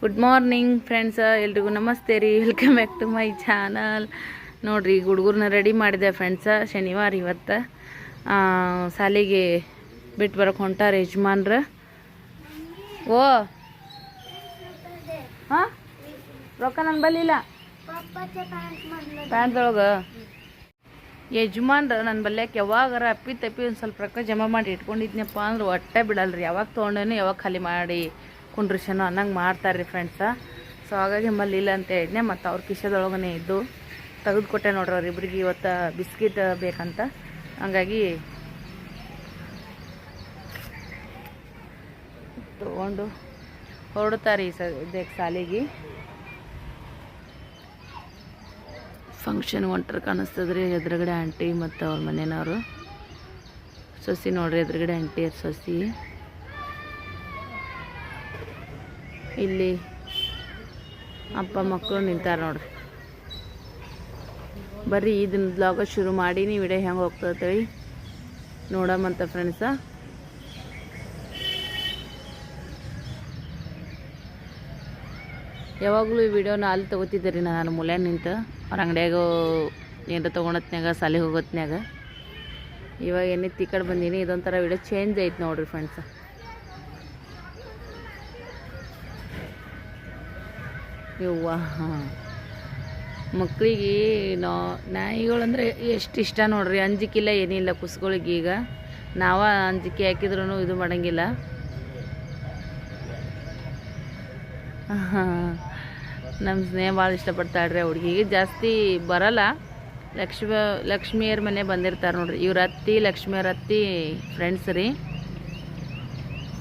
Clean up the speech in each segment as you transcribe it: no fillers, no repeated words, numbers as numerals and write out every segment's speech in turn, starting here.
Good morning friends, ಎಲ್ರಿಗೂ ನಮಸ್ತೆ ರೀ. Welcome back to my channel. ನೋಡಿರಿ, ಹುಡುಗರನ್ನ ರೆಡಿ ಮಾಡಿದೆ ಫ್ರೆಂಡ್ಸ. ಶನಿವಾರ ಇವತ್ತು ಸಾಲಿಗೆ ಬಿಟ್ಟು ಬರೋಕೆ ಹೊಂಟಾರ ಯಜಮಾನ್ರ. ಓ ಹಾಂ, ರೊಕ್ಕ ನನ್ನ ಬಲ್ಲಿಲ್ಲ. ಪ್ಯಾಂಟ್ದೊಳಗೆ ಯಜಮಾನ್ರ ನನ್ನ ಬಲ್ಯಾಕೆ ಯಾವಾಗಾರ ಅಪ್ಪಿ ತಪ್ಪಿ ಒಂದು ಸ್ವಲ್ಪ ರೊಕ್ಕ ಜಮಾ ಮಾಡಿ ಇಟ್ಕೊಂಡಿದ್ನಪ್ಪ ಅಂದ್ರೆ ಒಟ್ಟೆ ಬಿಡಲ್ರಿ. ಯಾವಾಗ ತೊಗೊಂಡೇನು ಯಾವಾಗ ಖಾಲಿ ಮಾಡಿ ಕುಂಡ್ರಿಸೇನೋ ಅನ್ನಂಗೆ ಮಾಡ್ತಾರೆ ಫ್ರೆಂಡ್ಸ. ಸೊ ಹಾಗಾಗಿ ನಮ್ಮಲ್ಲಿ ಇಲ್ಲ ಅಂತ ಹೇಳಿದ್ನೆ. ಮತ್ತು ಅವ್ರ ಕಿಶದೊಳಗನೆ ಇದ್ದು ತೆಗೆದುಕೊಟ್ಟೆ ನೋಡ್ರಿ ಅವ್ರಿಬ್ರಿಗೆ ಇವತ್ತು ಬಿಸ್ಕಿಟ್ ಬೇಕಂತ. ಹಂಗಾಗಿ ತೊಗೊಂಡು ಹೊರಡ್ತಾರೆ ಈ ಸದ್ಯಕ್ಕೆ ಸಾಲಿಗೆ. ಫಂಕ್ಷನ್ ಹೊಂಟ್ರ ಕಾಣಿಸ್ತದ್ರಿ. ಎದುರುಗಡೆ ಆಂಟಿ ಮತ್ತು ಅವ್ರ ಮನೆಯವರು. ಸೊಸಿ ನೋಡ್ರಿ, ಎದುರುಗಡೆ ಆಂಟಿ ಸೊಸಿ. ಇಲ್ಲಿ ಅಪ್ಪ ಮಕ್ಕಳು ನಿಂತಾರ ನೋಡ್ರಿ. ಬರ್ರಿ ಇದನ್ನ ಬ್ಲಾಗ ಶುರು ಮಾಡೀನಿ. ವಿಡಿಯೋ ಹೆಂಗೆ ಹೋಗ್ತೇಳಿ ನೋಡಮಂತ ಫ್ರೆಂಡ್ಸ. ಯಾವಾಗಲೂ ಈ ವಿಡಿಯೋನ ಅಲ್ಲಿ ತೊಗೋತಿದ್ದೆ ರೀ ನಾನು ಮೂಲ್ಯಾಗ ನಿಂತು. ಅವ್ರ ಅಂಗಡಿಯಾಗ ಏನಾರ ತೊಗೊಳತ್ನ್ಯಾಗ ಸಾಲಿಗೆ ಹೋಗೋತ್ನ್ಯಾಗ. ಇವಾಗ ಏನಿತ್ತು ಈ ಕಡೆ ಬಂದೀನಿ. ಇದೊಂಥರ ವಿಡಿಯೋ ಚೇಂಜ್ ಐತೆ ನೋಡ್ರಿ ಫ್ರೆಂಡ್ಸ. ಇವ್ವ ಮಕ್ಕಳಿಗೆ ನಾಯಿಗಳಂದ್ರೆ ಎಷ್ಟು ಇಷ್ಟ ನೋಡ್ರಿ. ಅಂಜಿಕಿಲ್ಲ ಏನಿಲ್ಲ ಕುಸ್ಗಳಿಗೆ. ಈಗ ನಾವ ಅಂಜಿಕೆ ಹಾಕಿದ್ರೂ ಇದು ಮಾಡೋಂಗಿಲ್ಲ. ನಮ್ಮ ಸ್ನೇಹ ಭಾಳ ಇಷ್ಟಪಡ್ತಾಳ್ರಿ. ಹುಡುಗಿಗೆ ಜಾಸ್ತಿ ಬರಲ್ಲ. ಲಕ್ಷ್ಮಿಯರ ಮನೆ ಬಂದಿರ್ತಾರೆ ನೋಡ್ರಿ. ಇವ್ರ ಅತ್ತಿ ಲಕ್ಷ್ಮಿಯರ ಅತ್ತಿ ಫ್ರೆಂಡ್ಸ್ ರೀ.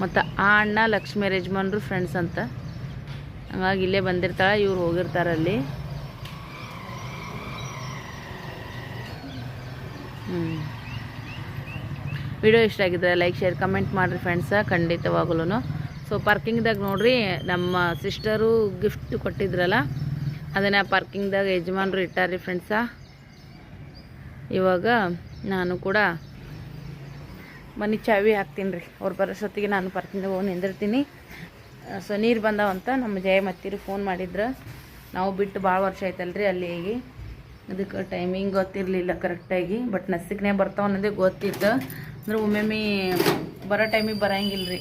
ಮತ್ತು ಆ ಅಣ್ಣ ಲಕ್ಷ್ಮಿಯರ ಯಜಮಾನ್ರು ಫ್ರೆಂಡ್ಸ್ ಅಂತ. ಹಂಗಾಗಿ ಇಲ್ಲೇ ಬಂದಿರ್ತಾಳೆ. ಇವ್ರು ಹೋಗಿರ್ತಾರಲ್ಲಿ. ವಿಡಿಯೋ ಇಷ್ಟ ಆಗಿದ್ರೆ ಲೈಕ್ ಶೇರ್ ಕಮೆಂಟ್ ಮಾಡಿರಿ ಫ್ರೆಂಡ್ಸ, ಖಂಡಿತವಾಗಲೂ. ಸೊ ಪಾರ್ಕಿಂಗ್ದಾಗ ನೋಡ್ರಿ, ನಮ್ಮ ಸಿಸ್ಟರು ಗಿಫ್ಟ್ ಕೊಟ್ಟಿದ್ರಲ್ಲ ಅದನ್ನು ಪಾರ್ಕಿಂಗ್ದಾಗ ಯಜಮಾನ್ರು ಇಟ್ಟಾರ್ರಿ ಫ್ರೆಂಡ್ಸ. ಇವಾಗ ನಾನು ಕೂಡ ಮನೆ ಚಾವಿ ಹಾಕ್ತೀನಿ ರೀ. ಅವ್ರು ಬರೋಷ್ಟೊತ್ತಿಗೆ ನಾನು ಪಾರ್ಕಿಂಗ್ದಾಗ ಹೋಗಿ ನಿಂದಿರ್ತೀನಿ. ಸೊ ನೀರು ಬಂದಾವಂತ ನಮ್ಮ ಜಯಮತ್ತಿರು ಫೋನ್ ಮಾಡಿದ್ರು. ನಾವು ಬಿಟ್ಟು ಭಾಳ ವರ್ಷ ಆಯ್ತಲ್ರಿ ಅಲ್ಲಿಗೆ. ಅದಕ್ಕೆ ಟೈಮಿಂಗ್ ಗೊತ್ತಿರಲಿಲ್ಲ ಕರೆಕ್ಟಾಗಿ. ಬಟ್ ನಸಿಕ್ನೇ ಬರ್ತಾವ ಅನ್ನೋದೇ ಗೊತ್ತಿತ್ತು. ಅಂದ್ರೆ ಒಮ್ಮೊಮ್ಮೆ ಬರೋ ಟೈಮಿಗೆ ಬರೋಂಗಿಲ್ಲ ರೀ,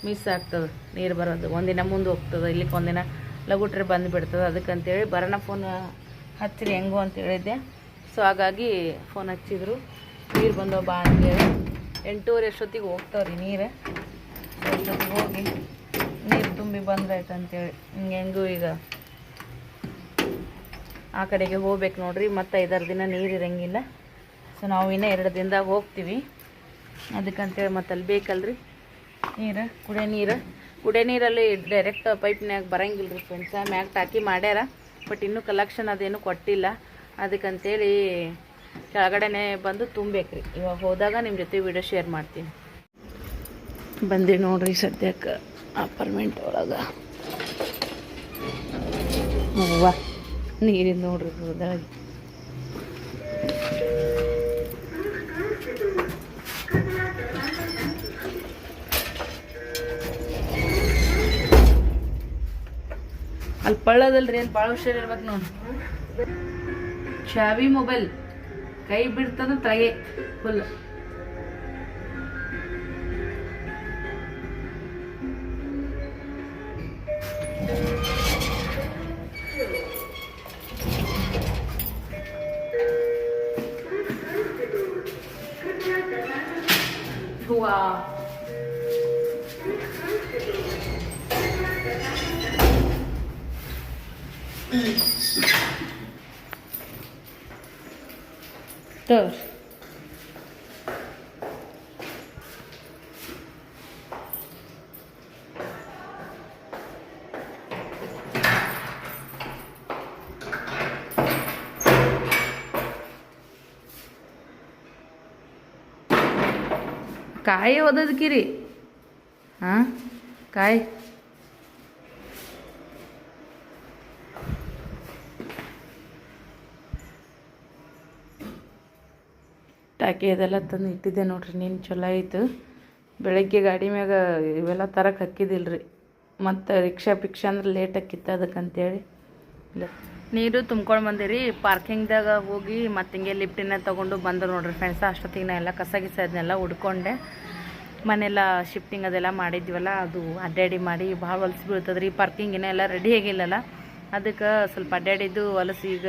ಮಿಸ್ ಆಗ್ತದೆ ನೀರು ಬರೋದು. ಒಂದಿನ ಮುಂದೆ ಹೋಗ್ತದೆ, ಇಲ್ಲಿಗೆ ಒಂದಿನ ಲಗುಟ್ರೆ ಬಂದು ಬಿಡ್ತದೆ. ಅದಕ್ಕಂತೇಳಿ ಬರೋಣ ಫೋನ್ ಹಚ್ಚಿರಿ ಹೆಂಗೋ ಅಂತ ಹೇಳಿದ್ದೆ. ಸೊ ಹಾಗಾಗಿ ಫೋನ್ ಹಚ್ಚಿದ್ರು. ನೀರು ಬಂದವ ಬಾ ಅಂತೇಳಿ. 8:30 ಅಷ್ಟೊತ್ತಿಗೆ ಹೋಗ್ತಾವ್ರಿ ನೀರು. ಅಷ್ಟೊತ್ತಿಗೆ ಹೋಗಿ ನೀರು ತುಂಬಿ ಬಂದ್ರಾಯ್ತು ಅಂತೇಳಿ. ಹೆಂಗೂ ಈಗ ಆ ಕಡೆಗೆ ಹೋಗ್ಬೇಕು ನೋಡ್ರಿ. ಮತ್ತು 5-6 ದಿನ ನೀರು ಇರೋಂಗಿಲ್ಲ. ಸೊ ನಾವು ಇನ್ನೂ 2 ದಿನದಾಗ ಹೋಗ್ತೀವಿ. ಅದಕ್ಕಂತೇಳಿ ಮತ್ತು ಅಲ್ಲಿ ಬೇಕಲ್ರಿ ನೀರು, ಕುಡಿಯೋ ನೀರಲ್ಲಿ ಡೈರೆಕ್ಟ್ ಪೈಪ್ನ್ಯಾಗ ಬರೋಂಗಿಲ್ಲ ರೀ ಫ್ರೆಂಡ್ಸ. ಮ್ಯಾಗ ಟಾಕಿ ಮಾಡ್ಯಾರ, ಬಟ್ ಇನ್ನೂ ಕಲೆಕ್ಷನ್ ಅದೇನು ಕೊಟ್ಟಿಲ್ಲ. ಅದಕ್ಕಂತೇಳಿ ಕೆಳಗಡೆನೇ ಬಂದು ತುಂಬೇಕ್ರಿ. ಇವಾಗ ಹೋದಾಗ ನಿಮ್ಮ ಜೊತೆ ವಿಡಿಯೋ ಶೇರ್ ಮಾಡ್ತೀನಿ. ಬಂದು ನೋಡ್ರಿ ಸದ್ಯಕ್ಕೆ ಅಪಾರ್ಟ್ಮೆಂಟ್ ಒಳಗೆ. ಅವ್ವ ನೀರಿನ ನೋಡ್ರಿ ಹೋದಾಗ. ಅಲ್ಲಿ ಪಳ್ಳದಲ್ರಿ, ಅಲ್ಲಿ ಭಾಳ ಹುಷಾರಿರ್ಬೇಕು ನೋಡಿ. ಚಾವಿ ಮೊಬೈಲ್ ಕೈ ಬಿಡ್ತದ ತಗೆ ಫುಲ್. ಹೂವಾ तर काय होतं की रे? हां काय ಟಾಕಿ ಅದೆಲ್ಲ ತಂದು ಇಟ್ಟಿದ್ದೆ ನೋಡ್ರಿ. ನೀನು ಚಲೋ ಆಯಿತು. ಬೆಳಗ್ಗೆ ಗಾಡಿ ಮ್ಯಾಗ ಇವೆಲ್ಲ ತರಕ್ಕೆ ಹಾಕಿದಿಲ್ಲ ರೀ. ಮತ್ತು ರಿಕ್ಷಾ ಅಂದ್ರೆ ಲೇಟ್ ಆಕಿತ್ತು ಅದಕ್ಕಂತೇಳಿ ನೀರು ತುಂಬ್ಕೊಂಡು ಬಂದಿರಿ. ಪಾರ್ಕಿಂಗ್ದಾಗ ಹೋಗಿ ಮತ್ತು ಹಿಂಗೆ ಲಿಫ್ಟಿನ ತೊಗೊಂಡು ಬಂದು ನೋಡ್ರಿ ಫ್ರೆಂಡ್ಸ. ಅಷ್ಟೊತ್ತಿಗೆ ನಾ ಎಲ್ಲ ಕಸ ಗಿಸ ಅದನ್ನೆಲ್ಲ ಹುಡ್ಕೊಂಡೆ. ಮನೆಯೆಲ್ಲ ಶಿಫ್ಟಿಂಗ್ ಅದೆಲ್ಲ ಮಾಡಿದ್ವಲ್ಲ, ಅದು ಅಡ್ಡಾಡಿ ಮಾಡಿ ಭಾಳ ಹೊಲಸು ಬೀಳ್ತದೆ ರೀ. ಪಾರ್ಕಿಂಗಿನ ಎಲ್ಲ ರೆಡಿ ಆಗಿಲ್ಲಲ್ಲ, ಅದಕ್ಕೆ ಸ್ವಲ್ಪ ಅಡ್ಡಾಡಿದ್ದು ಹೊಲಸು ಈಗ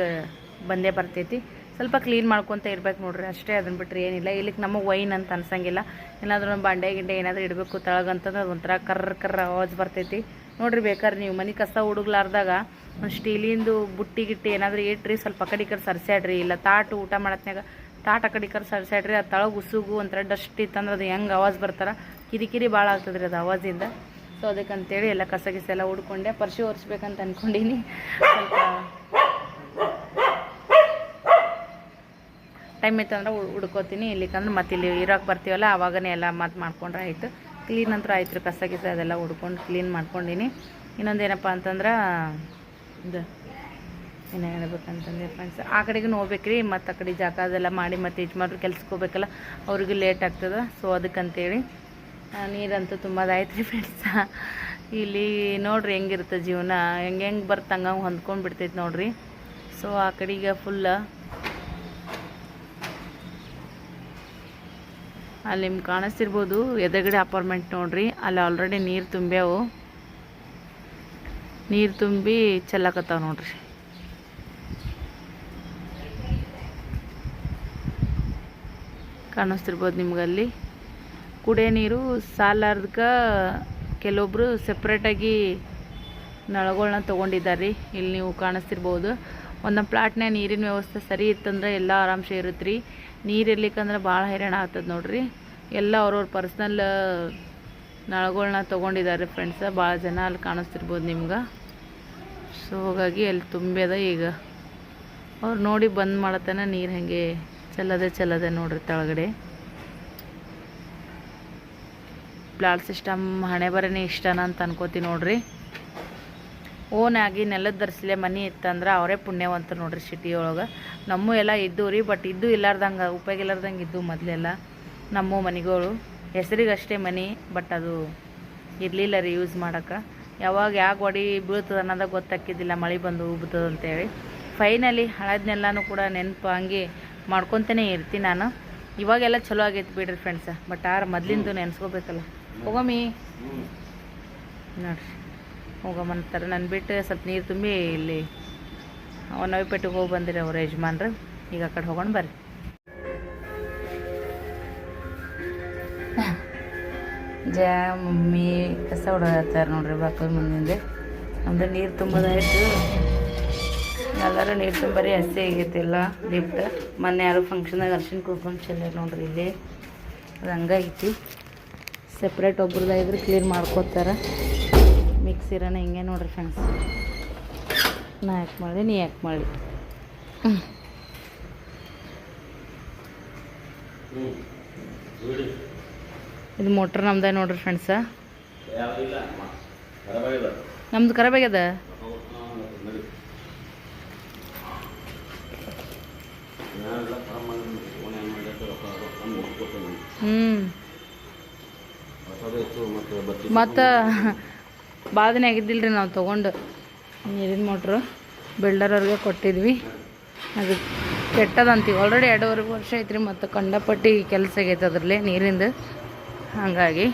ಬಂದೇ ಬರ್ತೈತಿ. ಸ್ವಲ್ಪ ಕ್ಲೀನ್ ಮಾಡ್ಕೊತ ಇರ್ಬೇಕು ನೋಡ್ರಿ, ಅಷ್ಟೇ. ಅದನ್ನು ಬಿಟ್ಟರೆ ಏನಿಲ್ಲ. ಇಲ್ಲಿಗೆ ನಮಗೆ ವೈನ್ ಅಂತ ಅನ್ಸಂಗಿಲ್ಲ. ಏನಾದರೂ ಒಂದು ಬಾಂಡೆ ಗಿಂಡೆ ಏನಾದರೂ ಇಡಬೇಕು ತಳಗಂತಂದ್ರೆ ಒಂಥರ ಕರ್ರ ಆವಾಜ್ ಬರ್ತೈತಿ ನೋಡ್ರಿ. ಬೇಕಾದ್ರೆ ನೀವು ಮನೆ ಕಸ ಹುಡುಗ್ಲಾರ್ದಾಗ ಒಂದು ಸ್ಟೀಲಿಂದು ಬುಟ್ಟಿ ಗಿಟ್ಟಿ ಏನಾದರೂ ಇಟ್ರಿ, ಸ್ವಲ್ಪ ಆ ಕಡೆ ಈ ಕಡೆ ಸರ್ಸ್ಯಾಡ್ರಿ. ಇಲ್ಲ ತಾಟು ಊಟ ಮಾಡತ್ನಾಗ ತಾಟ್ ಆ ಕಡೆ ಈ ಕಡೆ ಸರ್ಸ್ಯಾಡ್ರಿ. ಅದು ತಳಗ ಉಸುಗು ಒಂಥರ ಡಸ್ಟ್ ಇತ್ತಂದ್ರೆ ಅದು ಹೆಂಗೆ ಆವಾಜ್ ಬರ್ತಾರ, ಕಿರಿಕಿರಿ ಭಾಳ ಆಗ್ತದೆ ರೀ ಅದು ಆವಾಜಿಂದ. ಸೊ ಅದಕ್ಕಂತೇಳಿ ಎಲ್ಲ ಕಸ ಗಿಸ ಎಲ್ಲ ಹುಡ್ಕೊಂಡೆ. ಪರ್ಶಿ ಒರೆಸ್ಬೇಕಂತ ಅಂದ್ಕೊಂಡೀನಿ. ಸ್ವಲ್ಪ ಟೈಮ್ ಇತ್ತಂದ್ರೆ ಹುಡ್ಕೋತೀನಿ. ಇಲ್ಲಿಕಂದ್ರೆ ಮತ್ತೆ ಇಲ್ಲಿ ಇರೋಕೆ ಬರ್ತೀವಲ್ಲ ಆವಾಗನೇ ಎಲ್ಲ ಮತ್ತೆ ಮಾಡ್ಕೊಂಡ್ರೆ ಆಯಿತು. ಕ್ಲೀನ್ ಅಂತೂ ಆಯ್ತು ರೀ. ಕಸ ಗಿಸ ಅದೆಲ್ಲ ಹುಡ್ಕೊಂಡು ಕ್ಲೀನ್ ಮಾಡ್ಕೊಂಡೀನಿ. ಇನ್ನೊಂದೇನಪ್ಪ ಅಂತಂದ್ರೆ ಇದು ಏನು ಹೇಳ್ಬೇಕಂತಂದ್ರೆ ಫ್ರೆಂಡ್ಸ್, ಆ ಕಡೆಗೂ ಹೋಗ್ಬೇಕು ರೀ. ಮತ್ತು ಆ ಕಡೆ ಜಾಗ ಅದೆಲ್ಲ ಮಾಡಿ ಮತ್ತು ಯಜಮಾನ್ರು ಕೆಲ್ಸಕ್ಕೆ ಹೋಗ್ಬೇಕಲ್ಲ, ಅವ್ರಿಗೂ ಲೇಟ್ ಆಗ್ತದೆ. ಸೊ ಅದಕ್ಕಂತೇಳಿ ನೀರಂತೂ ತುಂಬದಾಯ್ತು ರೀ ಫ್ರೆಂಡ್ಸ. ಇಲ್ಲಿ ನೋಡ್ರಿ ಹೆಂಗಿರುತ್ತೆ ಜೀವನ, ಹೆಂಗೆ ಬರ್ತ ಹಂಗೆ ಹೊಂದ್ಕೊಂಡು ಬಿಡ್ತೈತೆ ನೋಡ್ರಿ. ಸೊ ಆ ಕಡೆಗೆ ಫುಲ್ಲ ಅಲ್ಲಿ ನಿಮ್ಗೆ ಕಾಣಿಸ್ತಿರ್ಬೋದು ಎದುರುಗಡೆ ಅಪಾರ್ಟ್ಮೆಂಟ್ ನೋಡ್ರಿ. ಅಲ್ಲಿ ಆಲ್ರೆಡಿ ನೀರು ತುಂಬ್ಯಾವು, ನೀರು ತುಂಬಿ ಚೆಲ್ಲಕತ್ತಾವ ನೋಡ್ರಿ. ಕಾಣಿಸ್ತಿರ್ಬೋದು ನಿಮ್ಗಲ್ಲಿ. ಕುಡಿಯೋ ನೀರು ಸಾಲಾರ್ದಕ್ಕೆ ಕೆಲವೊಬ್ಬರು ಸೆಪ್ರೇಟಾಗಿ ನಳಗಳನ್ನ ತೊಗೊಂಡಿದ್ದಾರೆ. ಇಲ್ಲಿ ನೀವು ಕಾಣಿಸ್ತಿರ್ಬೋದು. ಒಂದೊಂದು ಪ್ಲಾಟ್ನಾಗ ನೀರಿನ ವ್ಯವಸ್ಥೆ ಸರಿ ಇತ್ತಂದ್ರೆ ಎಲ್ಲ ಆರಾಮ್ಸೆ ಇರುತ್ತೆ ರೀ. ನೀರು ಇರ್ಲಿಕ್ಕಂದ್ರೆ ಭಾಳ ಹೈರಾಣ ಆಗ್ತದೆ ನೋಡ್ರಿ. ಎಲ್ಲ ಅವ್ರವ್ರ ಪರ್ಸ್ನಲ್ ನಳಗಳನ್ನ ತೊಗೊಂಡಿದ್ದಾರೆ ಫ್ರೆಂಡ್ಸ. ಭಾಳ ಜನ ಅಲ್ಲಿ ಕಾಣಿಸ್ತಿರ್ಬೋದು ನಿಮ್ಗೆ. ಸೊ ಹಾಗಾಗಿ ಅಲ್ಲಿ ತುಂಬ್ಯದ. ಈಗ ಅವ್ರು ನೋಡಿ ಬಂದ್ ಮಾಡತನ ನೀರು ಹಾಗೆ ಚೆಲ್ಲದೆ ನೋಡ್ರಿ ತೆಳಗಡೆ. ಪ್ಲಾಟ್ ಸಿಸ್ಟಮ್ ಹಣೆ ಬರನೇ ಇಷ್ಟನ ಅಂತ ಅನ್ಕೋತೀನಿ ನೋಡ್ರಿ. ಓನ್ ಆಗಿ ನೆಲದ ದರ್ಸಲೆ ಮನೆ ಇತ್ತಂದ್ರೆ ಅವರೇ ಪುಣ್ಯವಂತರು ನೋಡ್ರಿ ಸಿಟಿ ಒಳಗೆ. ನಮ್ಮ ಎಲ್ಲ ಇದ್ದು ರೀ, ಬಟ್ ಇದ್ದು ಇಲ್ಲಾರ್ದಂಗೆ ಉಪಯೋಗ ಇಲ್ಲಾರ್ದಂಗೆ ಇದ್ದು ಮೊದಲೆಲ್ಲ ನಮ್ಮ ಮನೆಗಳು. ಹೆಸರಿಗೆ ಅಷ್ಟೇ ಮನೆ, ಬಟ್ ಅದು ಇರಲಿಲ್ಲ ರೀ ಯೂಸ್ ಮಾಡೋಕ್ಕೆ. ಯಾವಾಗ ಯಾವ ಗೋಡಿ ಬೀಳ್ತದೆ ಅನ್ನೋದಾಗ ಗೊತ್ತಾಕಿದ್ದಿಲ್ಲ, ಮಳೆ ಬಂದು ಉಬ್ತದೆ ಅಂತೇಳಿ. ಫೈನಲಿ ಹಳದನ್ನೆಲ್ಲನೂ ಕೂಡ ನೆನಪು ಹಂಗೆ ಮಾಡ್ಕೊತಾನೆ ಇರ್ತೀನಿ ನಾನು. ಇವಾಗೆಲ್ಲ ಚಲೋ ಆಗೈತೆ ಬಿಡ್ರಿ ಫ್ರೆಂಡ್ಸ, ಬಟ್ ಮೊದಲಿಂದು ನೆನೆಸ್ಕೋಬೇಕಲ್ಲ. ಹೋಗಮ್ಮಿ ನೋಡ್ರಿ, ಹೋಗಮ್ಮಂತಾರೆ. ನನ್ನ ಬಿಟ್ಟು ಸ್ವಲ್ಪ ನೀರು ತುಂಬಿ ಇಲ್ಲಿ ನವಿಪೇಟೆಗೆ ಹೋಗಿ ಬಂದಿರಿ ಅವ್ರ ಯಜಮಾನ್ರು. ಈಗ ಆ ಕಡೆ ಹೋಗೋಣ ಬರ್ರಿ. ಮಮ್ಮಿ ಕಸ ಹೊಡೋತಾರೆ ನೋಡ್ರಿ ಬಾಕಲ್ ಮುಂದಿಂದೆ. ಅಂದ್ರೆ ನೀರು ತುಂಬೋದಾಯ್ತು. ಎಲ್ಲರೂ ನೀರು ತುಂಬರಿ ಹಸಿ ಆಗೈತಿ ಎಲ್ಲ ಲಿಫ್ಟ್. ಮೊನ್ನೆ ಯಾರು ಫಂಕ್ಷನಾಗ ಅರ್ಶಿನ ಕುಂಕುಮ ಚೆಲ್ಲ ನೋಡ್ರಿ ಇಲ್ಲಿ. ಅದು ಹಂಗೈತಿ. ಸೆಪ್ರೇಟ್ ಒಬ್ರದಾಗಿದ್ರೆ ಕ್ಲೀನ್ ಮಾಡ್ಕೋತಾರೆ. ಮಿಕ್ಸ್ ಇರೋಣ ಹಿಂಗೆ ನೋಡ್ರಿ ಫ್ರೆಂಡ್ಸ್. ನಾ ಯಾಕೆ ಮಾಡಿ ನೀ ಯಾಕೆ ಮಾಡಿ. ಇದು ಮೋಟ್ರ್ ನಮ್ದ ನೋಡ್ರಿ ಫ್ರೆಂಡ್ಸ. ನಮ್ದು ಖರಾಬ್ ಆಗ್ಯದ. ಮತ್ತು ಭಾಳ ದಿನ ಆಗಿದ್ದಿಲ್ಲ ರೀ ನಾವು ತೊಗೊಂಡು. ನೀರಿನ ಮೋಟ್ರು ಬಿಲ್ಡರ್ ಅವ್ರಿಗೆ ಕೊಟ್ಟಿದ್ವಿ. ಅದು ಕೆಟ್ಟದಂತೀವಿ. ಆಲ್ರೆಡಿ 2.5 ವರ್ಷ ಐತ್ರಿ. ಮತ್ತು ಕಂಡಪಟ್ಟಿ ಕೆಲಸ ಆಗೈತೆ ಅದರಲ್ಲೇ ನೀರಿಂದು. ಹಾಗಾಗಿ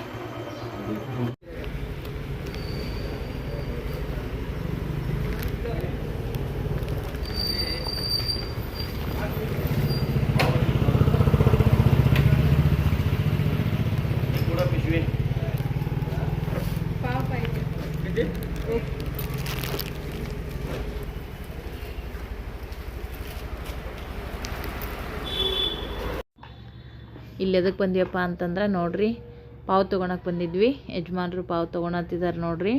ಇಲ್ಲಿ ಎದಕ್ಕೆ ಬಂದಿವಪ್ಪ ಅಂತಂದ್ರೆ ನೋಡ್ರಿ, ಪಾವು ತೊಗೊಳಕ್ಕೆ ಬಂದಿದ್ವಿ. ಯಜಮಾನ್ರು ಪಾವು ತೊಗೊಳತ್ತಿದ್ದಾರೆ ನೋಡ್ರಿ.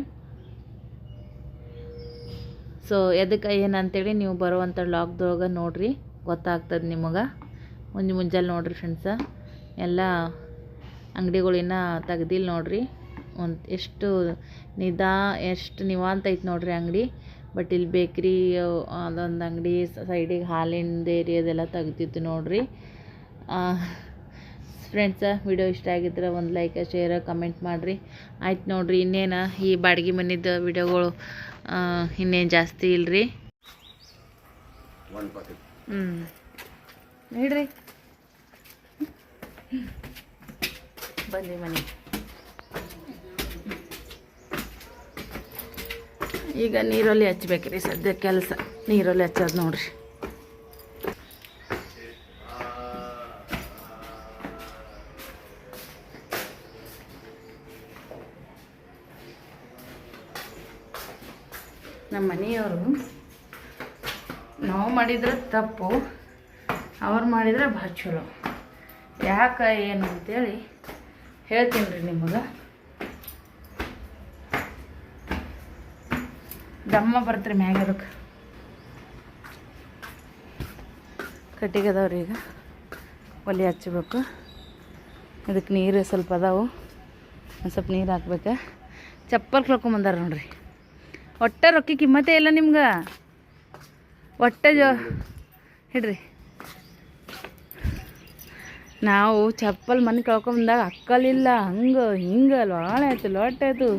ಸೊ ಎದಕ್ಕೆ ಏನಂತೇಳಿ ನೀವು ಬರುವಂಥ ಲಾಕ್ದೊಳಗೆ ನೋಡ್ರಿ, ಗೊತ್ತಾಗ್ತದೆ ನಿಮಗೆ. ಮುಂಜಾನೆ ನೋಡ್ರಿ ಫ್ರೆಂಡ್ಸ. ಎಲ್ಲ ಅಂಗಡಿಗಳಿನ್ನ ತೆಗ್ದಿಲ್ಲ ನೋಡ್ರಿ. ಎಷ್ಟು ನಿವಾಂತ ಐತೆ ನೋಡ್ರಿ ಅಂಗಡಿ. ಬಟ್ ಇಲ್ಲಿ ಬೇಕ್ರಿ ಅದೊಂದು ಅಂಗಡಿ, ಸೈಡಿಗೆ ಹಾಲಿಂದ ಏರಿಯಾದೆಲ್ಲ ತೆಗ್ದಿತ್ತು ನೋಡ್ರಿ. ಫ್ರೆಂಡ್ಸ, ವಿಡಿಯೋ ಇಷ್ಟ ಆಗಿದ್ರೆ ಒಂದು ಲೈಕ್ ಶೇರ್ ಕಮೆಂಟ್ ಮಾಡಿರಿ. ಆಯ್ತು ನೋಡಿರಿ, ಇನ್ನೇನು ಈ ಬಾಡಿಗೆ ಮನೆದು ವಿಡಿಯೋಗಳು ಇನ್ನೇನು ಜಾಸ್ತಿ ಇಲ್ಲರಿ. ನೋಡ್ರಿ ಬಂದ್ವಿ ಮನೆ. ಈಗ ನೀರಲ್ಲಿ ಹಚ್ಬೇಕ್ರಿ ಸದ್ಯ ಕೆಲಸ. ನೀರಲ್ಲಿ ಹಚ್ಚೋದು ನೋಡ್ರಿ. ನಮ್ಮ ಮನೆಯವರು ನಾವು ಮಾಡಿದ್ರೆ ತಪ್ಪು, ಅವ್ರು ಮಾಡಿದ್ರೆ ಭಾಳ ಚಲೋ. ಯಾಕೆ ಏನು ಅಂತೇಳಿ ಹೇಳ್ತೀನಿ ರೀ ನಿಮಗೆ. ದಮ್ಮ ಬರ್ತ್ರಿ ಮ್ಯಾಗ. ಅದಕ್ಕೆ ಕಟ್ಟಿಗೆ ಅದಾವ್ರಿ. ಈಗ ಒಲೆ ಹಚ್ಚಬೇಕು. ಇದಕ್ಕೆ ನೀರು ಸ್ವಲ್ಪ ಅದಾವು, ಒಂದು ಸ್ವಲ್ಪ ನೀರು ಹಾಕ್ಬೇಕು. ಚಪ್ಪಲ್ ಕಳ್ಕೊಂಬಂದಾರ ನೋಡ್ರಿ. ಒಟ್ಟ ರೊಕ್ಕಿ ಕಿಮ್ಮತ್ತೇ ಇಲ್ಲ ನಿಮ್ಗೆ. ಒಟ್ಟ ಹಿಡ್ರಿ, ನಾವು ಚಪ್ಪಲ್ ಮನೆ ಕಳ್ಕೊಂಬಂದಾಗ ಅಕ್ಕಲಿಲ್ಲ, ಹಂಗೆ ಹಿಂಗೆ ಲೋಳೆ ಆಯ್ತು ಲೊಟ್ಟೆ ಆಯ್ತು,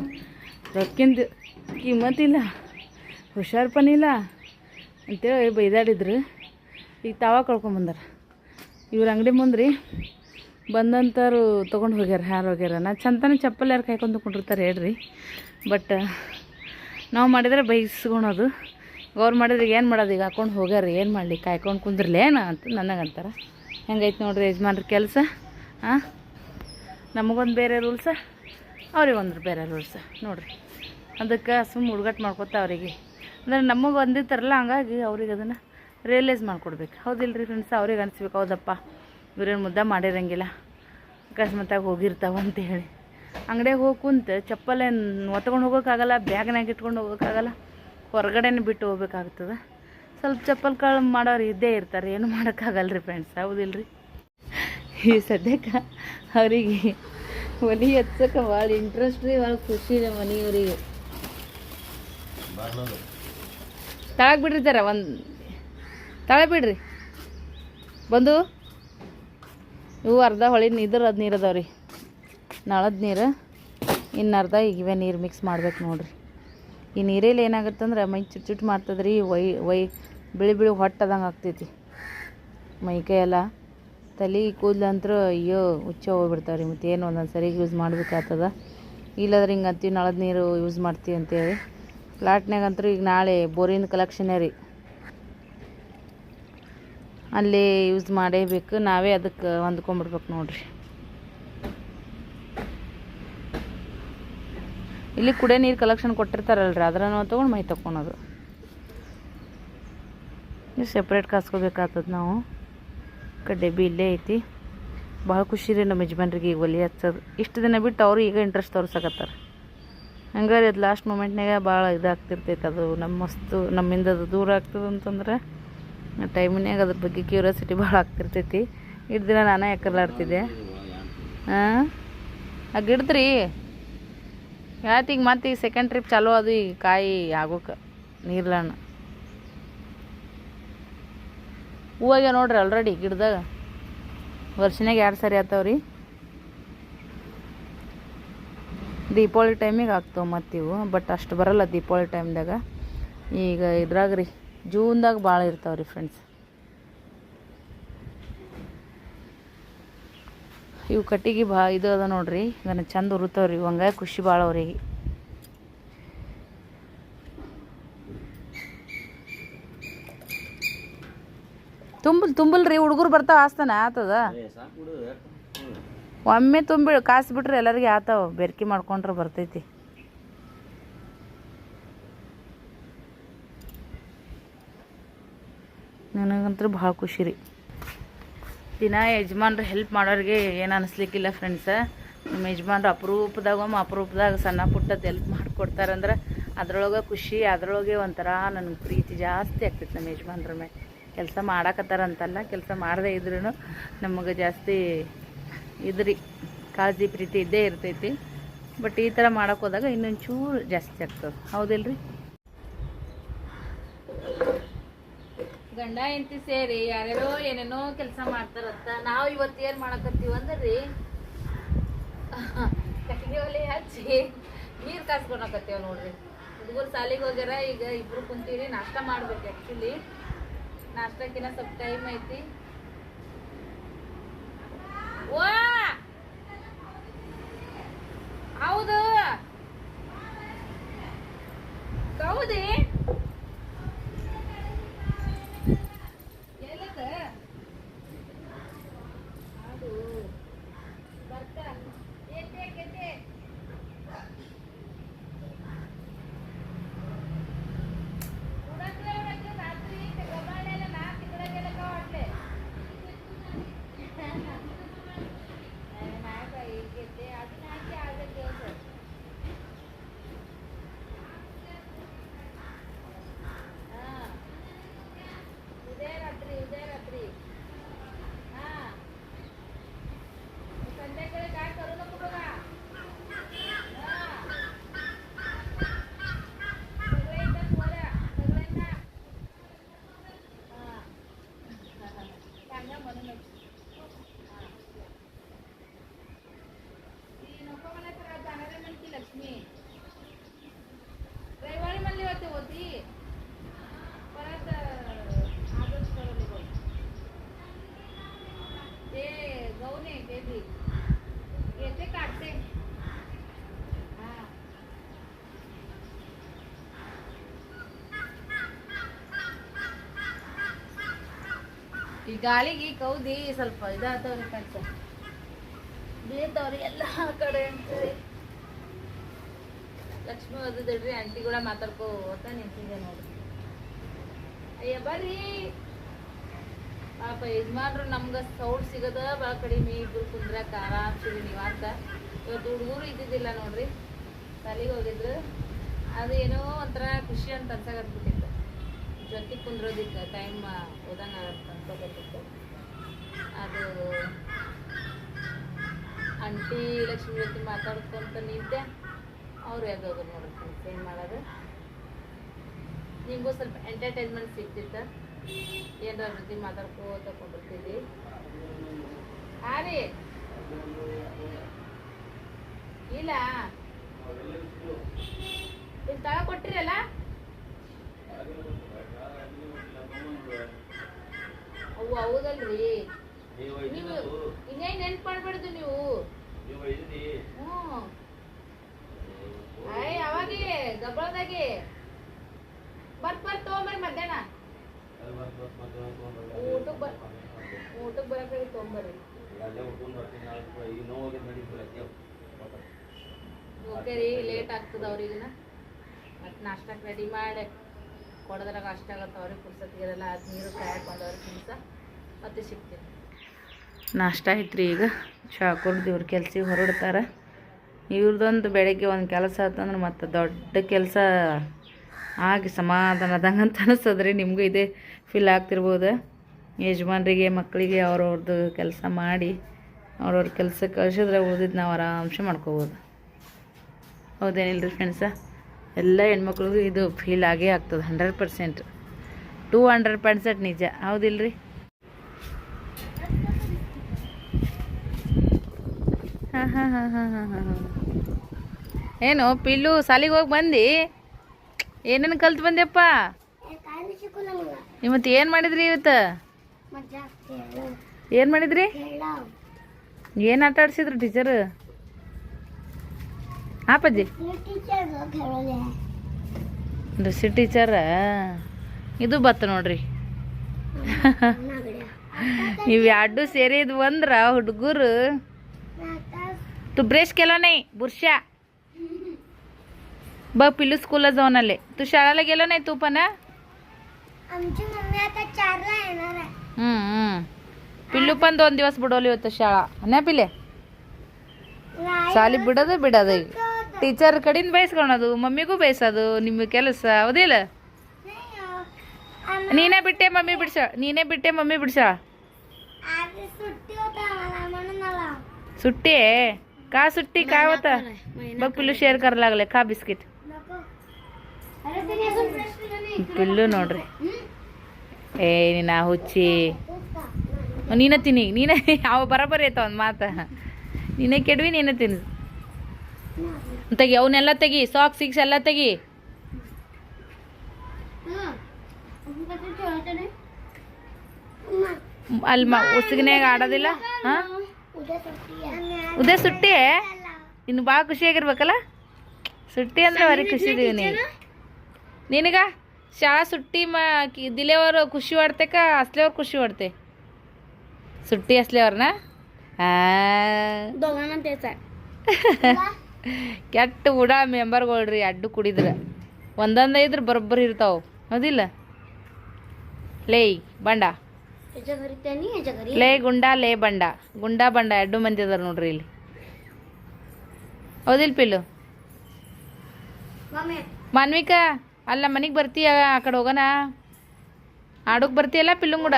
ರೊಕ್ಕಿಂದು ಕಿಮ್ಮತ್ತಿಲ್ಲ, ಹುಷಾರ್ಪನಿಲ್ಲ ಅಂತೇಳಿ ಬೈದಾಡಿದ್ರು. ಈಗ ತಾವ ಕಳ್ಕೊಂಬಂದಾರ. ಇವ್ರ ಅಂಗಡಿ ಮುಂದ್ರಿ ಬಂದಂಥವ್ರು ತೊಗೊಂಡು ಹೋಗ್ಯಾರ. ಯಾರು ಹೋಗ್ಯಾರ? ನಾ ಚಂತನ ಚಪ್ಪಲ್ ಯಾರು ಕಾಯ್ಕೊಂಡು ಕೊಂಡಿರ್ತಾರೆ ಹೇಳ್ರಿ. ಬಟ್ ನಾವು ಮಾಡಿದ್ರೆ ಬೈಸ್ಕೊಳೋದು, ಅವ್ರು ಮಾಡಿದ್ರೆ ಏನು ಮಾಡೋದು? ಈಗ ಹಾಕೊಂಡು ಹೋಗ್ಯಾರ, ಏನು ಮಾಡಲಿ? ಕಾಯ್ಕೊಂಡು ಕುಂದ್ರಲೇನ ಅಂತ ನನಗಂತಾರೆ. ಹೆಂಗೈತೆ ನೋಡ್ರಿ ಯಜಮಾನ್ರ ಕೆಲಸ. ನಮಗೊಂದು ಬೇರೆ ರೂಲ್ಸ, ಅವ್ರಿಗೊಂದು ಬೇರೆ ರೂಲ್ಸ ನೋಡ್ರಿ. ಅದಕ್ಕೆ ಸುಮ್ಮ ಹುಡುಗಾಟ ಮಾಡ್ಕೊತ ಅವರಿಗೆ ಅಂದರೆ ನಮಗೆ ಒಂದಿತ್ತಾರಲ್ಲ, ಹಂಗಾಗಿ ಅವ್ರಿಗೆ ಅದನ್ನು ರಿಯಲೈಸ್ ಮಾಡಿಕೊಡ್ಬೇಕು. ಹೌದಿಲ್ಲ ರೀ ಫ್ರೆಂಡ್ಸ್? ಅವ್ರಿಗೆ ಅನಿಸ್ಬೇಕು, ಹೌದಪ್ಪ ಇವ್ರೇನು ಮುದ್ದೆ ಮಾಡಿರಂಗಿಲ್ಲ, ಅಕಸ್ಮಾತಾಗಿ ಹೋಗಿರ್ತಾವೆ ಅಂತ ಹೇಳಿ. ಅಂಗಡಿಯಾಗ ಹೋಗಿ ಕುಂತು ಚಪ್ಪಲೇನು ಒತ್ಕೊಂಡು ಹೋಗೋಕ್ಕಾಗಲ್ಲ, ಬ್ಯಾಗ್ನಾಗ ಇಟ್ಕೊಂಡು ಹೋಗೋಕ್ಕಾಗಲ್ಲ, ಹೊರಗಡೆನೇ ಬಿಟ್ಟು ಹೋಗ್ಬೇಕಾಗ್ತದೆ. ಸ್ವಲ್ಪ ಚಪ್ಪಲ್ ಕಾಳು ಮಾಡೋರು ಇದ್ದೇ ಇರ್ತಾರೆ, ಏನು ಮಾಡೋಕ್ಕಾಗಲ್ಲ ರೀ ಫ್ರೆಂಡ್ಸ್. ಹೌದಿಲ್ಲ ರೀ? ಈ ಸದ್ಯಕ್ಕೆ ಅವರಿಗೆ ಒಲಿ ಹಚ್ಚಕ್ಕೆ ಭಾಳ ಇಂಟ್ರೆಸ್ಟ್ ರೀ, ಭಾಳ ಖುಷಿ ಇದೆ ಮನೆಯವರಿಗೆ. ತಳಗೆ ಬಿಡ್ರಿತಾರ, ಒಂದು ತಳ ಬಿಡ್ರಿ ಬಂದು. ಇವು ಅರ್ಧ ಹೊಳಿ ಅದು ನೀರು ಅದಾವ ರೀ, ನಾಳದ ನೀರು. ಇನ್ನು ಅರ್ಧ ಈಗ ಇವೇ ನೀರು ಮಿಕ್ಸ್ ಮಾಡ್ಬೇಕು ನೋಡ್ರಿ. ಈ ನೀರಲ್ಲಿ ಏನಾಗುತ್ತಂದ್ರೆ ಮೈ ಚುಟ್ಟು ಮಾಡ್ತದೆ ರೀ. ಬಿಳಿ ಬಿಳಿ ಹೊಟ್ಟದಂಗೆ ಆಗ್ತೈತಿ ಮೈಕೈ ಎಲ್ಲ. ತಲೆ ಕೂದಲಂತರೂ ಅಯ್ಯೋ ಹುಚ್ಚ ಹೋಗ್ಬಿಡ್ತಾವೆ ರೀ. ಮತ್ತು ಏನು ಒಂದೊಂದು ಸರಿಗೆ ಯೂಸ್ ಮಾಡ್ಬೇಕಾಗ್ತದ. ಇಲ್ಲಾದ್ರೆ ಹಿಂಗೆ ಅಂತೀವಿ ನಾಳದ ನೀರು ಯೂಸ್ ಮಾಡ್ತೀವಿ ಅಂತೇಳಿ. ಫ್ಲಾಟ್ನಾಗಂತೂ ಈಗ ನಾಳೆ ಬೋರಿನ ಕಲೆಕ್ಷನ್ನೇ ರೀ, ಅಲ್ಲಿ ಯೂಸ್ ಮಾಡೇಬೇಕು. ನಾವೇ ಅದಕ್ಕೆ ಹೊಂದ್ಕೊಂಬಿಡ್ಬೇಕು ನೋಡ್ರಿ. ಇಲ್ಲಿ ಕುಡಿಯೋ ನೀರು ಕಲೆಕ್ಷನ್ ಕೊಟ್ಟಿರ್ತಾರಲ್ರಿ, ಅದರ ನಾವು ತೊಗೊಂಡು ಮೈ ತೊಗೊಳೋದು. ನೀವು ಸೆಪ್ರೇಟ್ ಕಾಸ್ಕೋಬೇಕಾಗ್ತದೆ ನಾವು. ಡಬ್ಬಿ ಇಲ್ಲೇ ಐತಿ. ಭಾಳ ಖುಷಿ ರೀ ನಮ್ಮ ಯಜಮಾನ್ರಿಗೆ ಈಗ ಒಲೆ ಹಚ್ಚೋದು. ಇಷ್ಟು ದಿನ ಬಿಟ್ಟು ಅವರು ಈಗ ಇಂಟ್ರೆಸ್ಟ್ ತೋರ್ಸಕತ್ತಾರ. ಹಂಗಾರೆ ಅದು ಲಾಸ್ಟ್ ಮೂಮೆಂಟ್ನಾಗ ಭಾಳ ಇದಾಗ್ತಿರ್ತೈತೆ. ಅದು ನಮ್ಮಿಂದ ಅದು ದೂರ ಆಗ್ತದೆ ಅಂತಂದ್ರೆ ಟೈಮಿನಾಗ ಅದ್ರ ಬಗ್ಗೆ ಕ್ಯೂರಿಯಾಸಿಟಿ ಭಾಳ ಆಗ್ತಿರ್ತೈತಿ. ಇಷ್ಟು ದಿನ ನಾನೇ ಯಾಕರ್ಲಾಡ್ತಿದ್ದೆ. ಗಿಡದ್ರಿ ಯಾತೀಗ ಮತ್ತೆ ಈಗ ಸೆಕೆಂಡ್ ಟ್ರಿಪ್ ಚಾಲೂ ಅದು. ಈಗ ಕಾಯಿ ಆಗೋಕೆ ನೀರ್ಲಣ್ಣ ಹೂವಾಗ್ಯ ನೋಡ್ರಿ ಆಲ್ರೆಡಿ ಗಿಡದಾಗ. ವರ್ಷನಾಗ 2 ಸರಿ ಆತಾವ್ರಿ. ದೀಪಾವಳಿ ಟೈಮಿಗೆ ಆಗ್ತಾವೆ ಮತ್ತು ಇವು. ಬಟ್ ಅಷ್ಟು ಬರಲ್ಲ ದೀಪಾವಳಿ ಟೈಮ್ದಾಗ. ಈಗ ಇದ್ರಾಗ ರೀ ಜೂನ್ದಾಗ ಭಾಳ ಇರ್ತಾವೆ ರೀ ಫ್ರೆಂಡ್ಸ್. ಇವು ಕಟ್ಟಿಗೆ ಇದು ಅದ ನೋಡ್ರಿ, ಇದನ್ನು ಚಂದ ಉರುತಾವ್ರಿ. ಹಂಗಾಗಿ ಖುಷಿ ಭಾಳ ಅವ್ರಿಗೆ. ತುಂಬಲ್ರಿ ಹುಡುಗರು ಬರ್ತಾವ, ಆಸ್ತಾನ ಆತದ. ಒಮ್ಮೆ ಕಾಸು ಬಿಟ್ರೆ ಎಲ್ಲರಿಗೆ ಆತಾವ. ಬೆರ್ಕಿ ಮಾಡ್ಕೊಂಡ್ರೆ ಬರ್ತೈತಿ. ನನಗಂತೂ ಭಾಳ ಖುಷಿ ರೀ. ದಿನ ಯಜಮಾನ್ರು ಹೆಲ್ಪ್ ಮಾಡೋರಿಗೆ ಏನು ಅನಿಸ್ಲಿಕ್ಕಿಲ್ಲ ಫ್ರೆಂಡ್ಸ. ನಮ್ಮ ಯಜಮಾನ್ರು ಅಪರೂಪದಾಗ ಸಣ್ಣ ಪುಟ್ಟದ್ದು ಹೆಲ್ಪ್ ಮಾಡಿಕೊಡ್ತಾರಂದ್ರೆ ಅದ್ರೊಳಗೆ ಖುಷಿ, ಅದರೊಳಗೆ ಒಂಥರ ನನಗೆ ಪ್ರೀತಿ ಜಾಸ್ತಿ ಆಗ್ತೈತೆ ನಮ್ಮ ಯಜಮಾನ್ರ ಮೇಲೆ. ಕೆಲಸ ಮಾಡಾಕತ್ತಾರಂತಲ್ಲ, ಕೆಲಸ ಮಾಡದೇ ಇದ್ರೂ ನಮಗೆ ಜಾಸ್ತಿ ಇದ್ರಿ ಕಾಳಜಿ ಪ್ರೀತಿ ಇದ್ದೇ ಇರ್ತೈತಿ. ಬಟ್ ಈ ಥರ ಮಾಡೋಕೆ ಹೋದಾಗ ಇನ್ನೊಂದು ಚೂರು ಜಾಸ್ತಿ ಆಗ್ತದೆ. ಹೌದಿಲ್ಲ ರೀ? ಗಂಡ ಹೆಂಡತಿ ಸೇರಿ ಯಾರ್ಯಾರೋ ಏನೇನೋ ಕೆಲಸ ಮಾಡ್ತಾರಂತ. ನಾವು ಇವತ್ತು ಏನು ಮಾಡಕತ್ತೀವಿ ಅಂದ್ರಿ ಕಟ್ಟಿಗೆ ಒಲೆ ಹಚ್ಚಿ ನೀರು ಕಾಸ್ಕೊಳಕತ್ತೀವಿ ನೋಡ್ರಿ. ಹುಡುಗರು ಸಾಲಿಗೆ ಹೋಗ್ಯಾರ. ಈಗ ಇಬ್ರು ಕುಂತೀವಿ. ನಾಷ್ಟ ಮಾಡ್ಬೇಕು. ಆ್ಯಕ್ಚುಲಿ ನಾಷ್ಟಕ್ಕಿನ್ನ ಸ್ವಲ್ಪ ಟೈಮ್ ಐತಿ. ವಾ ಹೌದು ಹೌದೇ ಎಲ್ಲದ ಅದು ಬರ್ತಾ ಎತ್ತೆ ಕೆತ್ತೆ ರಾತ್ರಿ ಗಬಾಳೆಲ್ಲ 4 ತಿಂಗಳಿಗೆಲ್ಲ ಕಾವಟ್ಲೆ ಅದನ್ನ ಹಾಕಿ ಆಗತ್ತೆ ಸರ್. उदय रात्री हा संध्याकाळी काय करू नको बघा. सगळे येतात वऱ्या सगळ्यांना सांगा म्हणूनच ती नको मला तर जाणार आहे म्हणती लक्ष्मी. रविवारी म्हणली होती परत आजच ठरवले बघ. ते गहू नाही ते बी येते काढते. हा ಈ ಗಾಳಿಗೆ ಕೌದಿ ಸ್ವಲ್ಪ ಇದಾಗ್ತವ್ರಿ ಕಣ್ಸ ಬೀಳ್ತಾವ್ರಿ ಎಲ್ಲ ಕಡೆ ಅಂತೇಳಿ. ಲಕ್ಷ್ಮಿ ಓದಿದ್ರಿ ಆಂಟಿ ಕೂಡ ಮಾತಾಡ್ಕೋತ ನಿಂತಿದೆ ನೋಡ್ರಿ. ಅಯ್ಯ ಬರ್ರಿ ಪಾಪ ಯಜಮಾನ್ರು ನಮ್ಗೆ ಸೌಂಡ್ ಸಿಗದ ಭಾಳ ಕಡಿಮೆ. ಇಬ್ರು ಕುಂದ್ರಾಕ ಆರಾಮ್ಸಿರಿ ನೀವು ಅಂತ. ಇವತ್ತು ಹುಡುಗರು ಇದ್ದಿದ್ದಿಲ್ಲ ನೋಡ್ರಿ, ಶಾಲೆಗೆ ಹೋಗಿದ್ರು. ಅದು ಏನೋ ಒಂಥರ ಖುಷಿ ಅಂತ ಅನ್ಸಾಕತ್ಬಿಟ್ಟಿತ್ತು. ಜೊತೆಗೆ ಕುಂದ್ರೋದಿಕ್ಕೆ ಟೈಮ್ ಓದಂಗ ಅನ್ಸಕತ್ತಿತ್ತು. ಅದು ಆಂಟಿ ಲಕ್ಷ್ಮಿ ಜೊತೆ ಮಾತಾಡ್ಕೊಂತ ನಿಂತೆ ಅವ್ರು ಎದ್ದೋದ್ರು ನೋಡ್ರಿ. ಏನು ಮಾಡೋದು, ನಿಮಗೂ ಸ್ವಲ್ಪ ಎಂಟರ್ಟೈನ್ಮೆಂಟ್ ಸಿಗ್ತಿತ್ತು. ಏನಾರ ಜೊತೆ ಮಾತಾಡ್ಕೋತ ಕೊಂಡಿರ್ತೀವಿ. ಹಾಂ ರೀ ಇಲ್ಲ ಈಗ ತಗ ಕೊಟ್ಟಿರಲ್ಲ. ಅವು ಹೌದಲ್ರಿ, ನೀವು ಇನ್ನೇನು ನೆನ್ಪು ಮಾಡ್ಬೇಡ್ದು ನೀವು. ಹ್ಞೂ ಅಯ್ಯ ಅವಾಗೆ ಗಬ್ಬಳದಾಗೆ ಬರ್ಬರ್ ತೊಗೊಂಬರ್ರಿ ಮಧ್ಯಾಹ್ನ ಊಟಕ್ಕೆ ಬರಕ್ಕೆ ತೊಗೊಂಬರ್ರಿ. ಓಕೆ ರೀ, ಲೇಟ್ ಆಗ್ತದೆ ಅವ್ರಿಗಿನ. ಮತ್ತು ನಾಷ್ಟಕ್ಕೆ ರೆಡಿ ಮಾಡಿ ಕೊಡೋದ್ರಾಗ ಅಷ್ಟ ಆಗತ್ತೆ ಅವ್ರಿಗೆ. ಪುರ್ಸತ್ತಿಗೆಲ್ಲ ಅದು ನೀರು ಕಾಯ್ಕೊಂಡವ್ರಿಗೆ ಕೆಲಸ ಮತ್ತೆ ಸಿಗ್ತೀನಿ. ನಾಷ್ಟ ಐತ್ರಿ. ಈಗ ಚಹಾ ಕುಡ್ದು ಇವ್ರ ಕೆಲ್ಸಿಗೆ ಹೊರಡ್ತಾರೆ. ಇವ್ರದ್ದೊಂದು ಬೆಳಗ್ಗೆ ಒಂದು ಕೆಲಸ ಆತಂದ್ರೆ ಮತ್ತು ದೊಡ್ಡ ಕೆಲಸ ಆಗಿ ಸಮಾಧಾನದಂಗೆ ಅಂತ ಅನಿಸ್ತದ್ರಿ. ನಿಮಗೂ ಇದೇ ಫೀಲ್ ಆಗ್ತಿರ್ಬೋದು. ಯಜಮಾನ್ರಿಗೆ ಮಕ್ಕಳಿಗೆ ಅವ್ರವ್ರದ್ದು ಕೆಲಸ ಮಾಡಿ ಅವ್ರವ್ರ ಕೆಲಸಕ್ಕೆ ಕಳಿಸಿದ್ರೆ ಉಳಿದಿದ್ದು ನಾವು ಆರಾಮ್ಸೆ ಮಾಡ್ಕೋಬೋದು. ಹೌದೇನಿಲ್ಲ ರೀ ಫ್ರೆಂಡ್ಸ? ಎಲ್ಲ ಹೆಣ್ಮಕ್ಳಿಗೂ ಇದು ಫೀಲ್ ಆಗೇ ಆಗ್ತದೆ. 100%, 200% ನಿಜ. ಹೌದಿಲ್ಲ ರೀ? ಹಾಂ ಹಾಂ ಹಾಂ ಹಾಂ ಹಾಂ ಹಾಂ ಹಾಂ ಏನು ಪಿಲ್ಲು ಸಾಲಿಗೆ ಹೋಗಿ ಬಂದು ಏನೇನು ಕಲ್ತು ಬಂದ್ಯಪ್ಪ? ಇವತ್ತು ಏನು ಮಾಡಿದ್ರಿ? ಇವತ್ತು ಏನು ಮಾಡಿದ್ರಿ? ಏನು ಆಟ ಆಡ್ಸಿದ್ರು ಟೀಚರ್? ಹಾಪಜ್ಜಿ ಡ್ರೆಸ್ಸಿ ಟೀಚರ ಇದು ಬತ್ತ ನೋಡ್ರಿ. ಇವು ಎರಡು ಸೇರಿದ್ವು ಅಂದ್ರೆ ಹುಡುಗರು तू ब्रश केला नाही बुरशा बघ. पिल्लू स्कूलला जाऊन आले. तू शाळेला गेलो नाही तू पण? आमची मम्मी आता 4ला येणार आहे. पिल्लू पण 2 दिवस बुडवली होतं शाळा ना पिले. ಶಾಲಿ ಬಿಡೋದು ಈಗ ಟೀಚರ್ ಕಡೆಯಿಂದ ಬಯಸ್ಕೊಳೋದು, ಮಮ್ಮಿಗೂ ಬಯಸೋದು ನಿಮ್ಮ ಕೆಲಸ. ಹೌದಿಲ್ಲ? ನೀನೇ ಬಿಟ್ಟೆ ಮಮ್ಮಿ ಬಿಡ್ಸ. सुट्टी आहे का? सुट्टी काय होता? बघ पिल्लू शेअर करायला लागले. खा बिस्किट. पिल्लू ನೋಡ್ರಿ ಏ ನೀನ ಹುಚ್ಚಿ ನೀನ ತಿನ್ನಿ ನೀನೇ ಅವ ಬರಬರಿ ಆಯ್ತ ಒಂದು ಮಾತು ನೀನೇ ಕೆಡ್ವಿ ನೀನೇ ತಿನ್ನು ತೆಗಿ ಅವನ್ನೆಲ್ಲ ತೆಗಿ ಸಾಕ್ಸ್ ಸಿಕ್ಸ್ ಎಲ್ಲ ತೆಗಿ ಅಲ್ಲಿ ಉಸಿಗ್ನಾಗ ಆಡೋದಿಲ್ಲ ಹಾಂ ಉದಯ ಸುಟ್ಟಿ ಇನ್ನು ಭಾಳ ಖುಷಿಯಾಗಿರ್ಬೇಕಲ್ಲ ಸುಟ್ಟಿ ಅಂದ್ರೆ ಬರೀ ಖುಷಿ ಇದೀವಿ ನಿನಗ ಶಾಳಾ ಸುಟ್ಟಿ ದಿಲೇವರು ಖುಷಿ ಮಾಡ್ತೇಕ ಅಸ್ಲೇವ್ರು ಖುಷಿ ಮಾಡ್ತೆ ಸುಟ್ಟಿ ಅಸ್ಲೇವ್ರನ್ನ ಕೆಟ್ಟ ಉಡ ಮೆಂಬರ್ಗಳ್ರಿ ಅಡ್ಡು ಕುಡಿದ್ರೆ ಒಂದೊಂದು ಇದ್ರೆ ಬರೋಬ್ಬರಿ ಇರ್ತಾವ ಹೌದಿಲ್ಲ ಲೇ ಬಂಡ ಲೇ ಗುಂಡ ಲೇ ಬಂಡ ಗುಂಡ ಬಂಡ ಎರಡು ಮಂದಿ ಅದಾರ ನೋಡ್ರಿ ಇಲ್ಲಿ ಹೌದಿಲ್ಲ ಪಿಲ್ಲು ಮಾನ್ವಿಕಾ ಅಲ್ಲ ಮನೆಗೆ ಬರ್ತೀಯ ಆ ಕಡೆ ಹೋಗೋಣ ಆಡೋಕೆ ಬರ್ತೀಯಲ್ಲ ಪಿಲ್ಲುಂಗ್ ಕೂಡ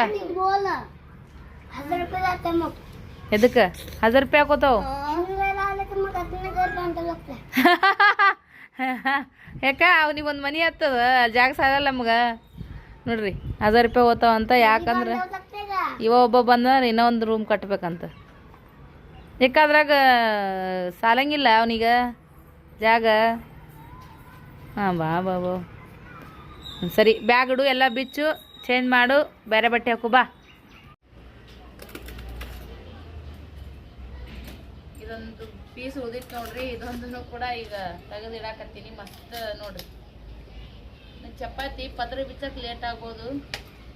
ಎದಕ್ಕೆ 1000 ರೂಪಾಯಿ ಹಾಕೋತಾವ ಯಾಕ ಅವ್ನಿಗೆ ಒಂದು ಮನೆ ಹತ್ತದ ಜಾಗ ಸಾಗಲ್ಲ ನಮ್ಗೆ ನೋಡ್ರಿ 1000 ರೂಪಾಯಿ ಹೋಗ್ತಾವ ಅಂತ ಯಾಕಂದ್ರೆ ಇವ ಒಬ್ಬ ಬಂದ್ರೆ ಇನ್ನೂ ಒಂದು ರೂಮ್ ಕಟ್ಬೇಕಂತ ಯಾಕಂದ್ರಾಗ ಸಾಲಂಗಿಲ್ಲ ಅವನಿಗೆ ಜಾಗ ಹಾಂ ಬಾ ಬಾ ಬಾ ಸರಿ ಬ್ಯಾಗ್ ಇಡು ಎಲ್ಲ ಬಿಚ್ಚು ಚೇಂಜ್ ಮಾಡು ಬೇರೆ ಬಟ್ಟೆ ಹಾಕು ಬಾ ಇದೊಂದು ಪೀಸ್ ಉಳಿದಿತ್ತು ನೋಡ್ರಿ ಇದೊಂದನ್ನು ಕೂಡ ಈಗ ತೆಗೆದಿಡಾಕತ್ತೀನಿ ಮಸ್ತ್ ನೋಡ್ರಿ ಚಪಾತಿ ಪದ್ರ ಬಿಚ್ಚಕ್ಕೆ ಲೇಟ್ ಆಗ್ಬೋದು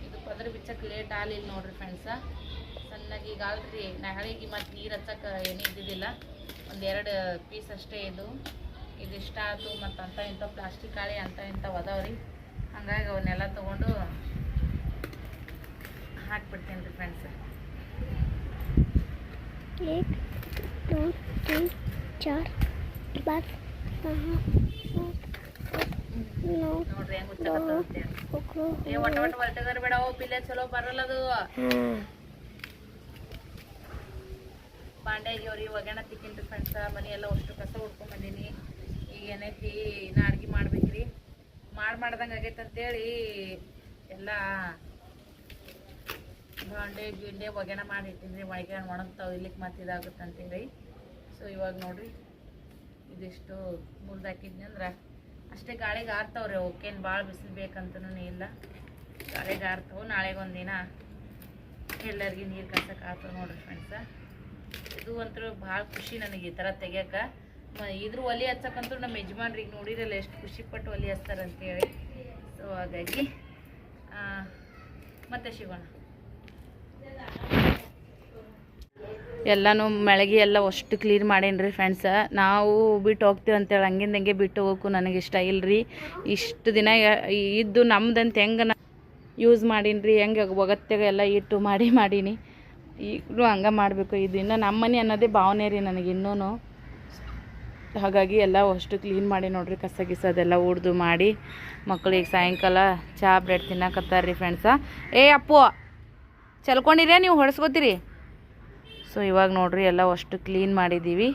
ಇದು ಪದ್ರ ಬಿಚ್ಚಕ್ಕೆ ಲೇಟ್ ಆಗಲಿಲ್ಲ ನೋಡ್ರಿ ಫ್ರೆಂಡ್ಸ ಸಣ್ಣಗೆ ಈಗ ಆಲ್ರಿ ನಾಳೆಗೆ ಮತ್ತು ನೀರು ಹಚ್ಚಕ್ಕೆ ಏನೂ ಇದ್ದಿದ್ದಿಲ್ಲ 1-2 ಪೀಸ್ ಅಷ್ಟೇ ಇದಿಷ್ಟ ಆಯ್ತು ಮತ್ತು ಅಂತ ಇಂಥ ಪ್ಲಾಸ್ಟಿಕ್ ಕಾಳಿ ಅಂತ ಇಂಥವು ಅದಾವ್ರಿ ಹಂಗಾಗಿ ಅವನ್ನೆಲ್ಲ ತೊಗೊಂಡು ಹಾಕ್ಬಿಡ್ತೀನಿ ರೀ ಫ್ರೆಂಡ್ಸ್ 1 2 3 4 5 ನೋಡ್ರಿ ಹೆಂಗೆ ಹುಚ್ಚಕತ್ತೆ ಒಟ್ಟ ಹೊರಟಗರ್ ಬೇಡ ಪಿಲ್ಲೆ ಚಲೋ ಬರಲ್ಲ ಅದು ಬಾಂಡೆ ಜೋರಿ ಒಗ್ಗಣ ತಿಕ್ಕಿನ್ರಿ ಫ್ರೆಂಡ್ಸ ಮನೆ ಎಲ್ಲ ಅಷ್ಟು ಕಸ ಹುಡ್ಕೊಂಡ್ ಬಂದೀನಿ ಈಗ ಏನೈತಿ ಇನ್ನು ಅಡ್ಗೆ ಮಾಡ್ಬೇಕ್ರಿ ಮಾಡ್ದಂಗೆ ಆಗೈತೆ ಅಂತೇಳಿ ಎಲ್ಲ ಬಾಂಡೆ ಗಿಂಡೆ ಒಗ್ಗಣ ಮಾಡಿಟ್ಟಿನಿ ಒಳಗೆ ಒಣಗ್ತಾವೆ ಇಲ್ಲಿಗೆ ಮತ್ತೆ ಇದಾಗುತ್ತೆ ಅಂತೇಳಿ ಸೊ ಇವಾಗ ನೋಡ್ರಿ ಇದಿಷ್ಟು ಮುರಿದಾಕಿದ್ನಿ ಅಂದ್ರೆ ಅಷ್ಟೇ ಗಾಳಿಗೆ ಆರ್ತಾವ್ರಿ ಅವಕ್ಕೇನು ಭಾಳ ಬಿಸಿಲು ಬೇಕಂತನೂ ಇಲ್ಲ ಗಾಳಿಗೆ ಆರ್ತಾವೆ ನಾಳೆಗೆ ಒಂದಿನ ಎಲ್ಲರಿಗೆ ನೀರು ಕಾಸಕ್ಕೆ ಆಗ್ತಾವೆ ನೋಡ್ರಿ ಫ್ರೆಂಡ್ಸ ಇದು ಒಂಥರ ಭಾಳ ಖುಷಿ ನನಗೆ ಈ ಥರ ತೆಗಿಯೋಕೆ ಇದ್ರ ಒಲೆ ಹಚ್ಚಕ್ಕಂತೂ ನಮ್ಮ ಯಜಮಾನ್ರಿಗೆ ನೋಡಿರಲ್ಲ ಎಷ್ಟು ಖುಷಿಪಟ್ಟು ಒಲೆ ಹಚ್ತಾರಂತೇಳಿ ಸೊ ಹಾಗಾಗಿ ಮತ್ತೆ ಸಿಗೋಣ ಎಲ್ಲನೂ ಮೆಳಗಿ ಎಲ್ಲ ಅಷ್ಟು ಕ್ಲೀನ್ ಮಾಡೇನಿ ರೀ ಫ್ರೆಂಡ್ಸ ನಾವು ಬಿಟ್ಟು ಹೋಗ್ತೀವಿ ಅಂತೇಳಿ ಹಂಗಿಂದ ಹಂಗೆ ಬಿಟ್ಟು ಹೋಗೋಕ್ಕೂ ನನಗೆ ಇಷ್ಟ ಇಲ್ಲರಿ ಇಷ್ಟು ದಿನ ಇದ್ದು ನಮ್ದಂತ ಹೆಂಗೆ ಯೂಸ್ ಮಾಡೀನಿ ರೀ ಹೆಂಗೆ ಒಗತ್ಯಾಗ ಎಲ್ಲ ಇಟ್ಟು ಮಾಡೀನಿ ಈಗಲೂ ಹಂಗೆ ಮಾಡಬೇಕು ಇದು ಇನ್ನೂ ನಮ್ಮ ಮನೆ ಅನ್ನೋದೇ ಭಾವನೆ ರೀ ನನಗೆ ಇನ್ನೂ ಹಾಗಾಗಿ ಎಲ್ಲ ಅಷ್ಟು ಕ್ಲೀನ್ ಮಾಡಿ ನೋಡ್ರಿ ಕಸ ಗಿಸ ಅದೆಲ್ಲ ಉಡ್ದು ಮಾಡಿ ಮಕ್ಕಳಿಗೆ ಸಾಯಂಕಾಲ ಚಹಾ ಬ್ರೆಡ್ ತಿನ್ನಕತ್ತಾರ ರೀ ಫ್ರೆಂಡ್ಸ ಏ ಅಪ್ಪು ಚಲ್ಕೊಂಡಿರೇ ನೀವು ಹೊಡೆಸ್ಕೋತೀರಿ ಸೊ ಇವಾಗ ನೋಡ್ರಿ ಎಲ್ಲ ಅಷ್ಟು ಕ್ಲೀನ್ ಮಾಡಿದ್ದೀವಿ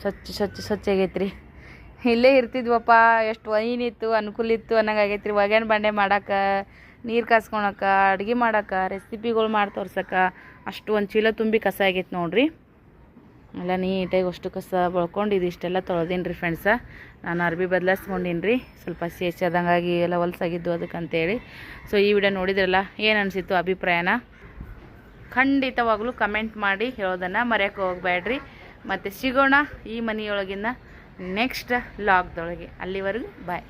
ಸ್ವಚ್ಛ ಆಗೈತೆ ರೀ ಇಲ್ಲೇ ಇರ್ತಿದ್ವಪ್ಪ ಎಷ್ಟು ವೈನಿತ್ತು ಅನುಕೂಲ ಇತ್ತು ಅನ್ನಂಗೆ ಆಗೈತೆ ರೀ ಒಗ್ಯಾನ ಬಂಡೆ ಮಾಡೋಕೆ ನೀರು ಕಾಸ್ಕೊಳಕ್ಕೆ ಅಡುಗೆ ಮಾಡೋಕೆ ರೆಸಿಪಿಗಳು ಮಾಡಿ ತೋರ್ಸಕ್ಕೆ ಅಷ್ಟು ಒಂದು ಚೀಲ ತುಂಬಿ ಕಸ ಆಗೈತೆ ನೋಡ್ರಿ ಎಲ್ಲ ನೀಟಾಗಿ ಅಷ್ಟು ಕಸ ಬಳ್ಕೊಂಡು ಇದಿಷ್ಟೆಲ್ಲ ತೊಳೆದೀನಿ ರೀ ಫ್ರೆಂಡ್ಸ ನಾನು ಅರ್ಬಿ ಬದಲಾಯಿಸ್ಕೊಂಡೀನಿ ರೀ ಸ್ವಲ್ಪ ಸೇಚದಂಗಾಗಿ ಎಲ್ಲ ಹೊಲ್ಸಾಗಿದ್ದು ಅದಕ್ಕಂತೇಳಿ ಸೊ ಈ ವಿಡಿಯೋ ನೋಡಿದ್ರಲ್ಲ ಏನು ಅನಿಸಿತ್ತು ಅಭಿಪ್ರಾಯನ ಖಂಡಿತವಾಗ್ಲೂ ಕಮೆಂಟ್ ಮಾಡಿ ಹೇಳೋದನ್ನು ಮರೆಯೋಕೆ ಹೋಗಬೇಡ್ರಿ ಮತ್ತು ಸಿಗೋಣ ಈ ಮನೆಯೊಳಗಿನ ನೆಕ್ಸ್ಟ್ ಲಾಗ್ದೊಳಗೆ ಅಲ್ಲಿವರೆಗೂ ಬಾಯ್